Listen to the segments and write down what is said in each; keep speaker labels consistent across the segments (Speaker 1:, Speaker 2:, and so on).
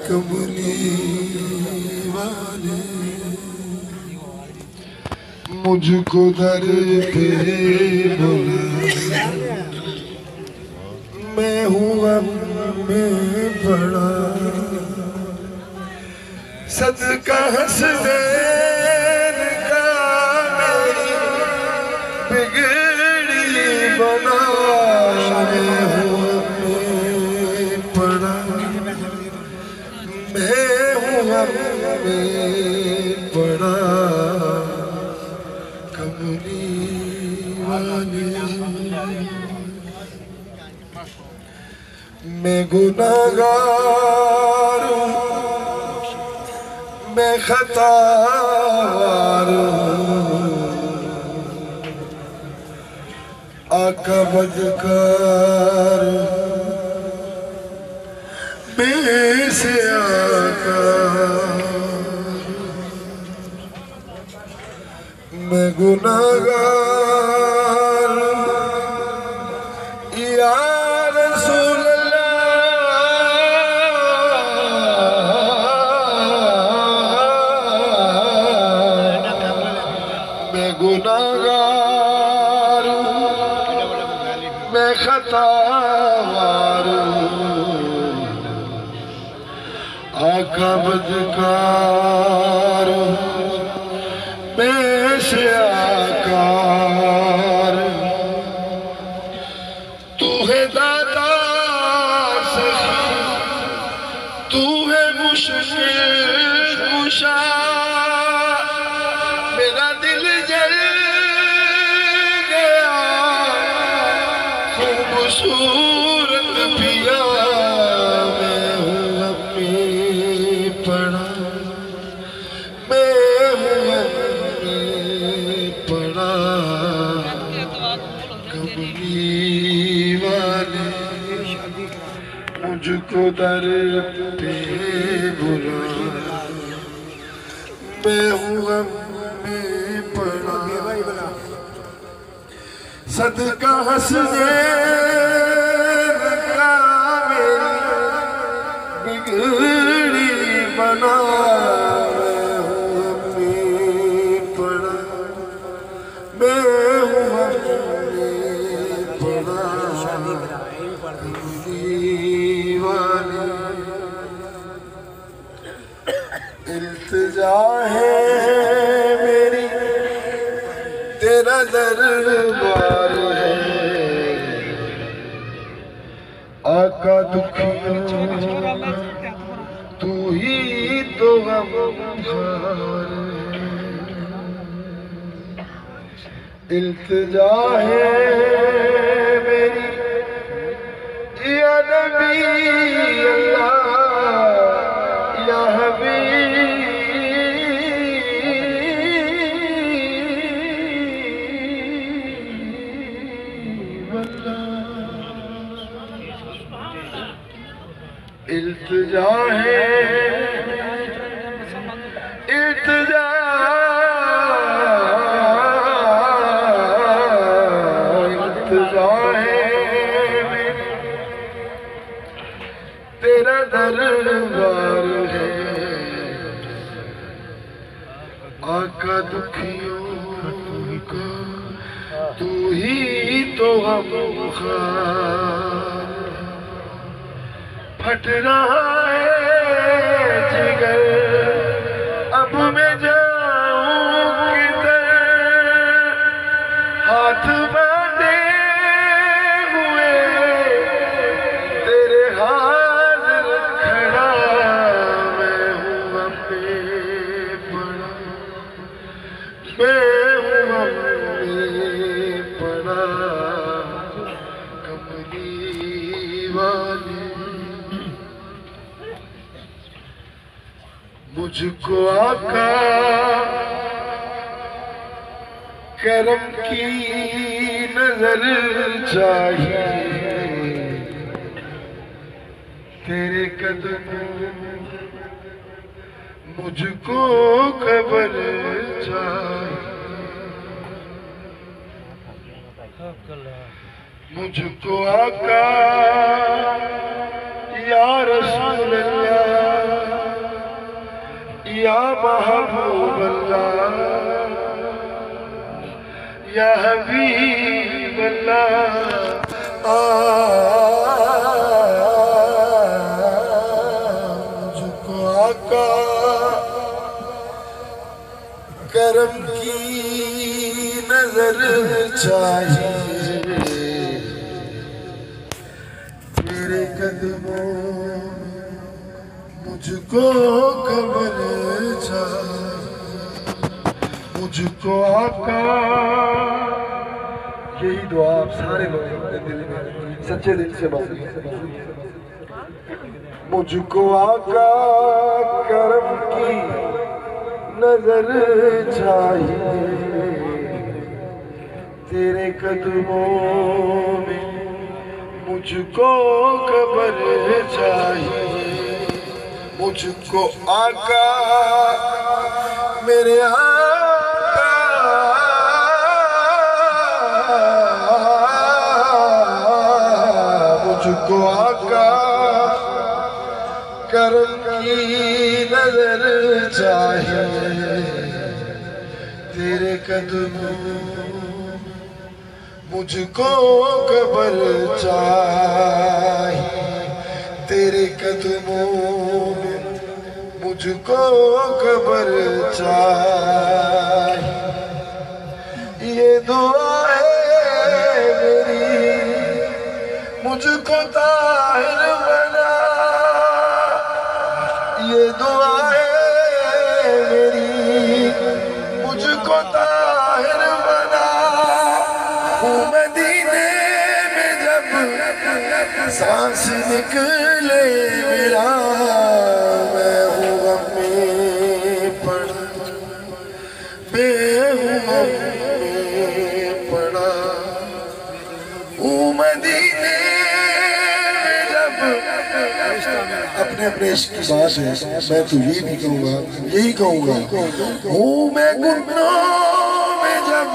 Speaker 1: कमली वाले मुझको दर पे बुला, मैं हूँ गम में पड़ा, सदका हसनैन का मेरी बिगड़ी बना, मैं हूँ गम में पड़ा, मैं हूँ गम में पड़ा, कमली वाले। मैं गुनाहगार हूँ, मैं खतावार हूँ, आका बदकार मैं से आका, मैं गुनाहगार या रसूल गुनाहगार मैं खतावार आका बदकार मैं से आकार, तू है दाता सखी, तू है मुश्किल कुशा, मेरा दिल जल गया खूबसूरत पिया, मैं हूँ अपने पड़ा, मैं हूँ अपने पड़ा, कमली वाले मुझको दर पे बुला, मैं हूँ में पड़ा, सदका हसनैन का मेरी बिगड़ी बना, मैं हूँ में पड़ा, मैं हूँ में पड़ा, कमली वाले। इल्तिजा है मेरी तेरा दरबार है, आका दुखियों तू ही तो गमखार है। इल्तिजा है मेरी या नबी अल्लाह या हबीब अल्लाह। इल्तिजा है इल्तिजा इल्तिजा है तेरा दरबार है, आका दुखियों का तू ही तो गमखार, फट रहा है जिगर अब मैं जाऊं किधर, हाथ बांधे हुए तेरे हाजिर खड़ा, मैं हूँ अपने पड़ा, मैं हूँ अपने पड़ा, कमली वाले। मुझको आका करम की नजर चाहिए, तेरे कदमों मुझको खबर चाहिए, मुझको आका या रसूल अल्लाह या महबूब अल्लाह या हबीब अल्लाह मुझको आका करम की नजर चाहिए, तेरे कदमों मुझको कबर चाहिए, मुझको आका। यही दुआ आप सारे लोग अपने दिल में सच्चे दिल से मांगिए। मुझको आका करम की नजर चाहिए, तेरे कदमों में मुझको कबर चाहिए, मुझको आका मेरे आका मुझको आका करम की नजर चाहिए, तेरे कदमों मुझको कबर चाहिए, तेरे कदमों में मुझको कबर चाहिए। ये दुआ है मेरी मुझको ताहिर बना, ये दुआ है मेरी मुझको ताहिर बना। हूँ मदीने में जब सांस निकले मेरा, मैं हूँ गम में पड़ा, मैं हूँ गम में पड़ा। हूँ मदीने में जब अपने अपने इश्क की बात है, मैं तो ये भी कहूँगा, यही कहूँगा। हूँ मैं गुनाहों में जब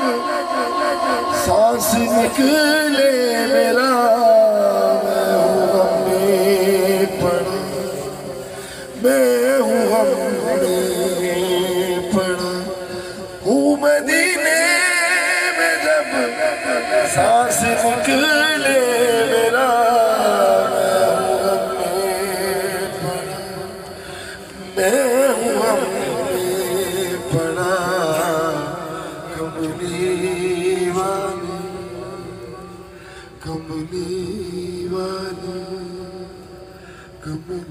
Speaker 1: सांस निकले मेरा, मैं हूँ गम में पड़ा, मैं हूँ गम में पड़ा। हूँ मदीने में जब सांस निकले मेरा, मैं हूँ गम में पड़ा। कमली वाली कमली वाली कमली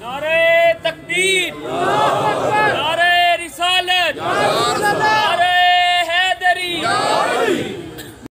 Speaker 2: नारे तकबीर।